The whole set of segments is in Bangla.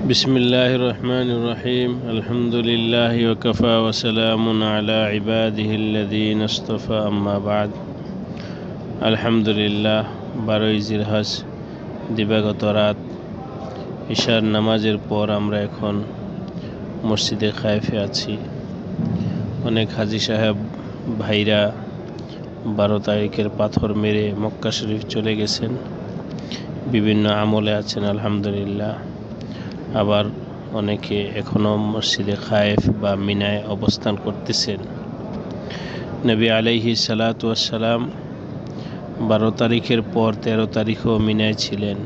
بسم الله الرحمن الرحيم الحمد لله وكفى وسلام على عباده الذين اصطفى أما بعد الحمد لله 12 জিলহজ দিবাগত রাত ইশার নামাজের পর আমরা এখন মসজিদে খায়েফে আছি। অনেক হাজি সাহেব ভাইরা 12 তারিখের পাথর মেরে মক্কা শরীফ চলে গেছেন, বিভিন্ন আমলে আছেন আলহামদুলিল্লাহ। আবার অনেকে এখনও মসজিদে খায়েফ বা মিনায় অবস্থান করতেছেন। নবী আলাইহিস সালাতু ওয়াস সালাম 12 তারিখের পর 13 তারিখও মিনায় ছিলেন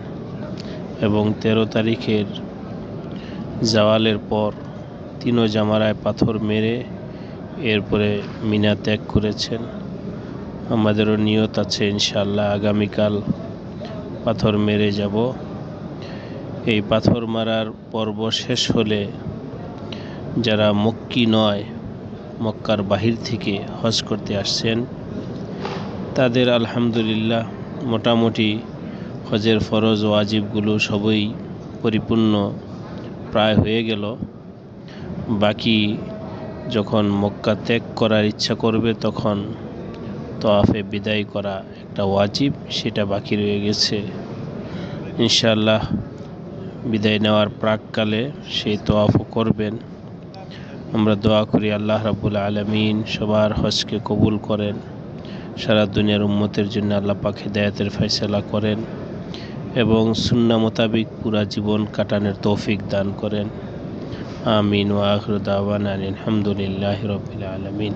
এবং 13 তারিখের জাওয়ালের পর 3 জামারায় পাথর মেরে এরপরে মিনা ত্যাগ করেছেন। আমাদেরও নিয়ত আছে ইনশাআল্লাহ আগামীকাল পাথর মেরে যাব। এই পাথর মারার পর্ব শেষ হলে যারা মক্কি নয়, মক্কার বাহির থেকে হজ করতে আসছেন, তাদের আলহামদুলিল্লাহ মোটামুটি হজের ফরজ ওয়াজিবগুলো সবই পরিপূর্ণ প্রায় হয়ে গেল। বাকি যখন মক্কা ত্যাগ করার ইচ্ছা করবে তখন তওয়াফে বিদায় করা একটা ওয়াজিব, সেটা বাকি রয়ে গেছে। ইনশাআল্লাহ বিদায় নেওয়ার প্রাককালে সেই তওয়াফও করবেন। আমরা দোয়া করি আল্লাহ রাব্বুল আলামিন সবার হজকে কবুল করেন, সারা দুনিয়ার উম্মতের জন্য আল্লাহ পাক হিদায়াতের ফয়সালা করেন এবং সুন্নাহ মোতাবিক পুরা জীবন কাটানোর তৌফিক দান করেন। আমিন ওয়া আখিরু দাওয়ানা আলহামদুলিল্লাহি রাব্বিল আলামিন।